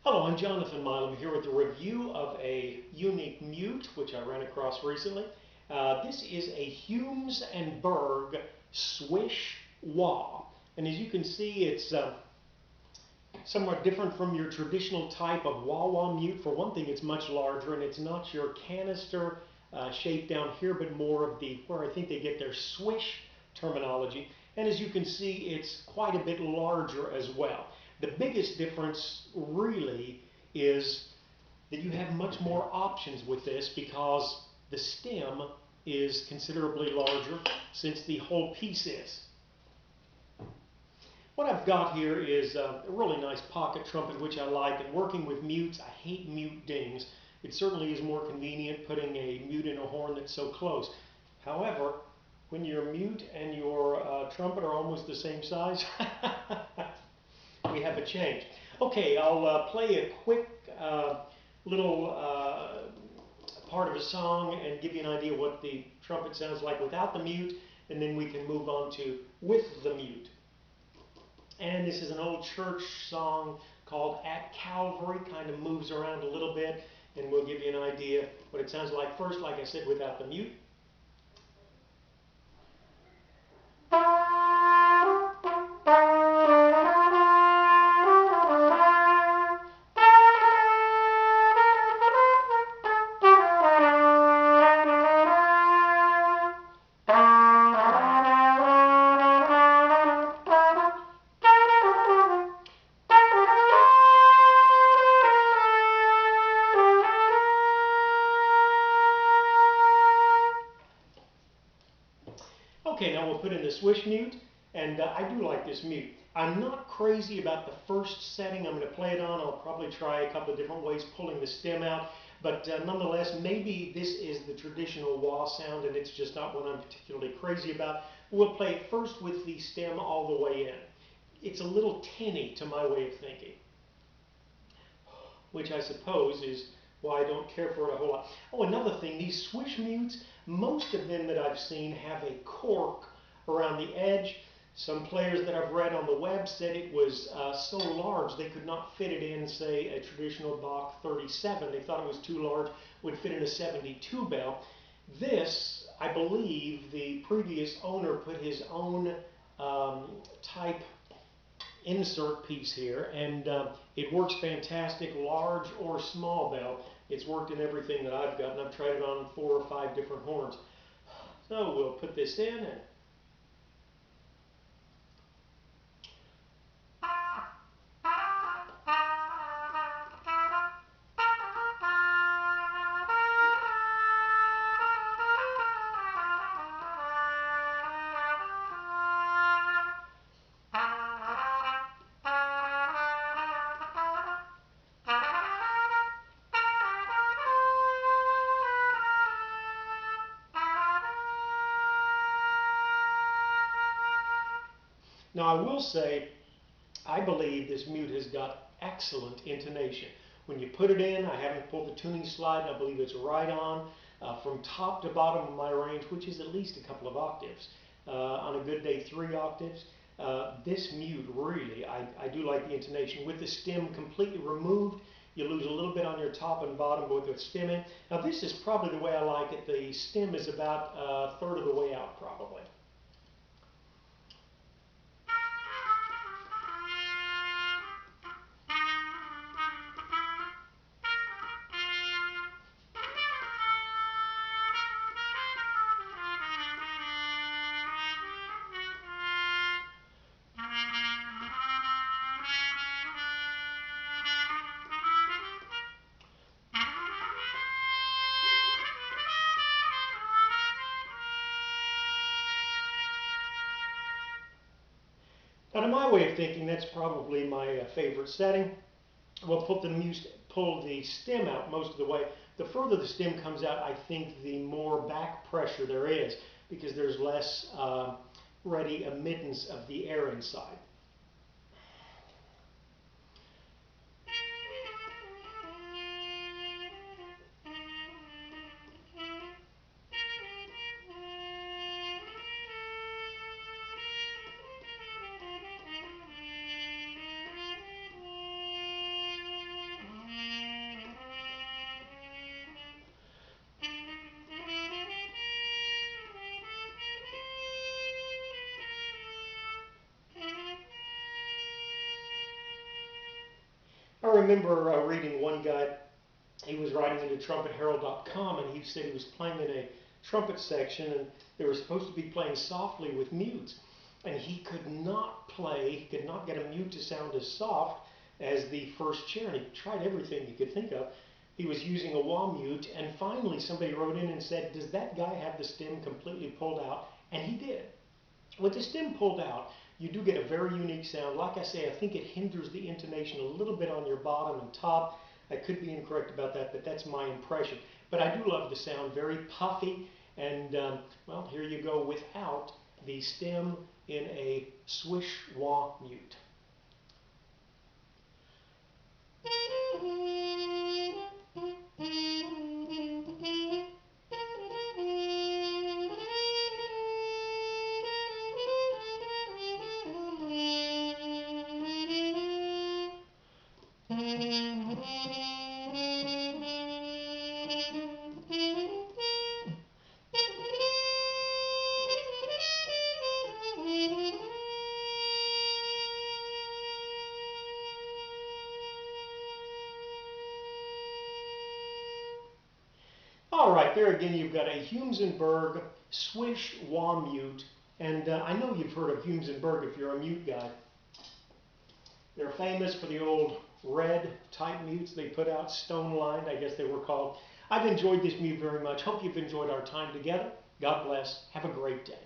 Hello, I'm Jonathan Milam here with a review of a unique mute which I ran across recently. This is a Humes and Berg Swish Wah. And as you can see, it's somewhat different from your traditional type of wah-wah mute. For one thing, it's much larger, and it's not your canister shape down here, but more of where I think they get their swish terminology. And as you can see, it's quite a bit larger as well. The biggest difference really is that you have much more options with this because the stem is considerably larger since the whole piece is. What I've got here is a really nice pocket trumpet, which I like. And working with mutes, I hate mute dings. It certainly is more convenient putting a mute in a horn that's so close. However, when your mute and your trumpet are almost the same size, we have a change. Okay, I'll play a quick little part of a song and give you an idea what the trumpet sounds like without the mute, and then we can move on to with the mute. And this is an old church song called At Calvary, kind of moves around a little bit, and we'll give you an idea what it sounds like first, like I said, without the mute. Okay, now we'll put in the swish mute, and I do like this mute. I'm not crazy about the first setting I'm going to play it on. I'll probably try a couple of different ways pulling the stem out, but nonetheless, maybe this is the traditional wah sound and it's just not what I'm particularly crazy about. We'll play it first with the stem all the way in. It's a little tinny to my way of thinking, which I suppose is why I don't care for it a whole lot. Oh, another thing, these swish mutes, most of them that I've seen have a cork around the edge. Some players that I've read on the web said it was so large they could not fit it in, say, a traditional Bach 37. They thought it was too large, would fit in a 72 bell. This, I believe, the previous owner put his own type insert piece here, and it works fantastic, large or small bell. It's worked in everything that I've got, and I've tried it on 4 or 5 different horns. So we'll put this in, and now I will say, I believe this mute has got excellent intonation. When you put it in, I haven't pulled the tuning slide, and I believe it's right on from top to bottom of my range, which is at least a couple of octaves. On a good day, 3 octaves. This mute really, I do like the intonation. With the stem completely removed, you lose a little bit on your top and bottom with the stem in. Now this is probably the way I like it. The stem is about a third of the way out probably. Now, to my way of thinking, that's probably my favorite setting. We'll pull the stem out most of the way. The further the stem comes out, I think the more back pressure there is because there's less ready admittance of the air inside. I remember reading one guy, he was writing into trumpetherald.com, and he said he was playing in a trumpet section, and they were supposed to be playing softly with mutes. And he could not play, he could not get a mute to sound as soft as the first chair, and he tried everything he could think of. He was using a wah mute, and finally somebody wrote in and said, does that guy have the stem completely pulled out? And he did. With the stem pulled out, you do get a very unique sound. Like I say, I think it hinders the intonation a little bit on your bottom and top. I could be incorrect about that, but that's my impression. But I do love the sound, very puffy, and well, here you go without the stem in a Swish Wah mute. All right, there again you've got a Humes and Berg Swish Wah mute, and I know you've heard of Humes and Berg if you're a mute guy. They're famous for the old red type mutes they put out, stone lined, I guess they were called. I've enjoyed this mute very much. Hope you've enjoyed our time together. God bless. Have a great day.